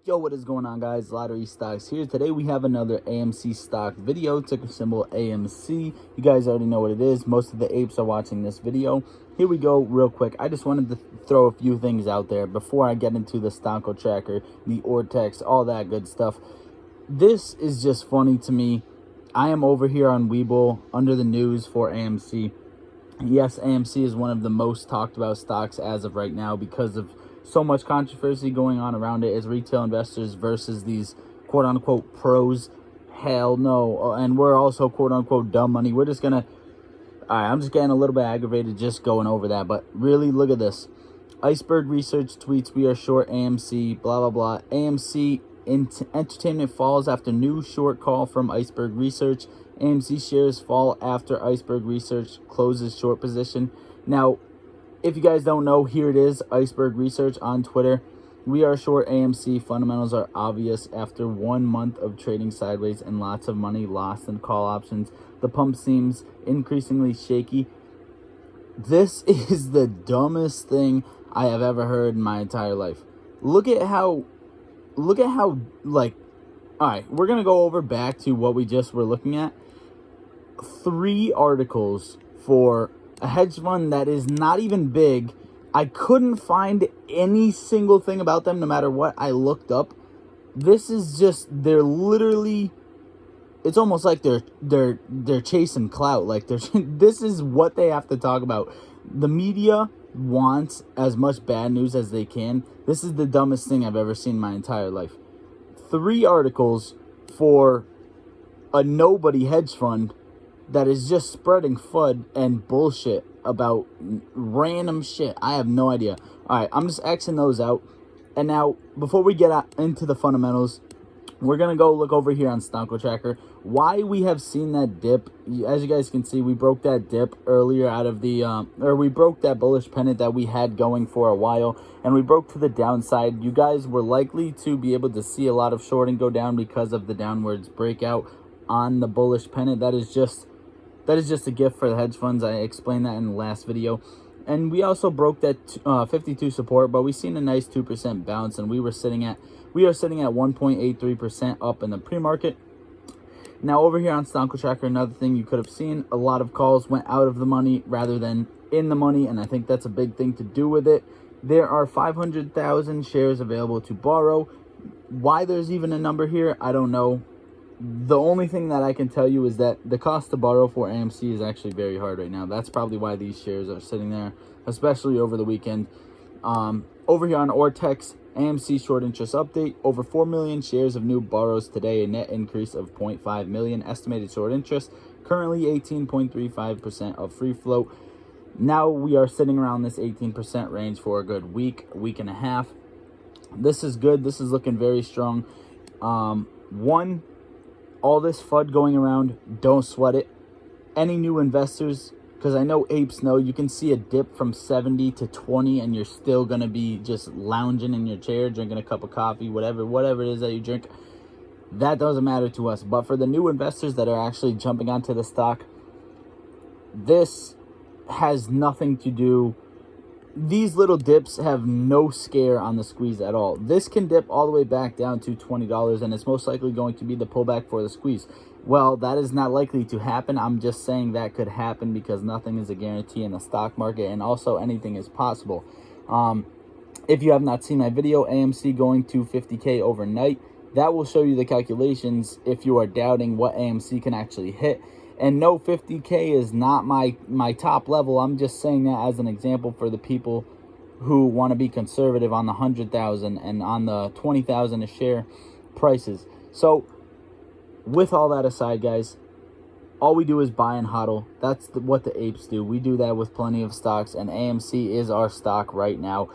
Yo, what is going on, guys? Lottery Stocks here. Today we have another AMC stock video, ticker symbol AMC. You guys already know what it is. Most of the apes are watching this video. Here we go real quick. I just wanted to throw a few things out there before I get into the Stonko tracker, the Ortex, all that good stuff. This is just funny to me. I am over here on Webull under the news for AMC. Yes, AMC is one of the most talked about stocks as of right now because of so much controversy going on around it as retail investors versus these quote-unquote pros. Hell no. And we're also quote-unquote dumb money. We're just gonna... Alright, I'm just getting a little bit aggravated just going over that. But really, look at this. Iceberg Research tweets, we are short AMC, blah, blah, blah. AMC Entertainment falls after new short call from Iceberg Research. AMC shares fall after Iceberg Research closes short position. Now, if you guys don't know, here it is, Iceberg Research on Twitter. We are short AMC. Fundamentals are obvious after 1 month of trading sideways and lots of money lost in call options. The pump seems increasingly shaky. This is the dumbest thing I have ever heard in my entire life. Look at how, like, all right, we're going to go over back to what we just were looking at. 3 articles for a hedge fund that is not even big. I couldn't find any single thing about them no matter what I looked up. This is just, they're literally, it's almost like they're chasing clout. Like this is what they have to talk about. The media wants as much bad news as they can. This is the dumbest thing I've ever seen in my entire life. 3 articles for a nobody hedge fund that is just spreading FUD and bullshit about random shit. I have no idea. All right, I'm just Xing those out. And now, before we get into the fundamentals, we're going to go look over here on Stonko Tracker. Why we have seen that dip. As you guys can see, we broke that dip earlier out of the, we broke that bullish pennant that we had going for a while. And we broke to the downside. You guys were likely to be able to see a lot of shorting go down because of the downwards breakout on the bullish pennant. That is just a gift for the hedge funds. I explained that in the last video. And we also broke that 52 support, but we've seen a nice 2% bounce, and we are sitting at 1.83% up in the pre-market. Now over here on Stonko Tracker, another thing you could have seen, a lot of calls went out of the money rather than in the money, and I think that's a big thing to do with it. There are 500,000 shares available to borrow. Why there's even a number here, I don't know. The only thing that I can tell you is that the cost to borrow for AMC is actually very hard right now. That's probably why these shares are sitting there, especially over the weekend. Over here on Ortex, AMC short interest update. Over 4 million shares of new borrows today, a net increase of 0.5 million. Estimated short interest, currently 18.35% of free float. Now we are sitting around this 18% range for a good week and a half. This is good. This is looking very strong. All this FUD going around, don't sweat it. Any new investors, because I know apes know, you can see a dip from 70 to 20 and you're still going to be just lounging in your chair, drinking a cup of coffee, whatever it is that you drink. That doesn't matter to us. But for the new investors that are actually jumping onto the stock, this has nothing to do. These little dips have no scare on the squeeze at all. This can dip all the way back down to $20, and it's most likely going to be the pullback for the squeeze. Well, that is not likely to happen. I'm just saying that could happen because nothing is a guarantee in the stock market, and also anything is possible. If you have not seen my video, AMC going to 50K overnight, that will show you the calculations if you are doubting what AMC can actually hit. And no, 50K is not my top level. I'm just saying that as an example for the people who want to be conservative on the 100,000 and on the 20,000 a share prices. So with all that aside, guys, all we do is buy and hodl. That's what the apes do. We do that with plenty of stocks, and AMC is our stock right now.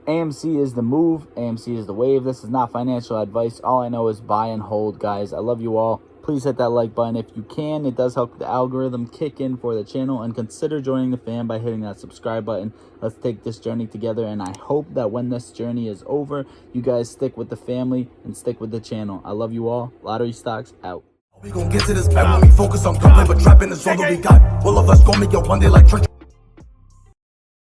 AMC is the move. AMC is the wave. This is not financial advice. All I know is buy and hold, guys. I love you all. Please hit that like button if you can. It does help the algorithm kick in for the channel. And consider joining the fam by hitting that subscribe button. Let's take this journey together. And I hope that when this journey is over, you guys stick with the family and stick with the channel. I love you all. Lottery Stocks out. We gon' get to this bag when we focus on gunplay, but trapping is all that we got. All of us gon' make it one day like church.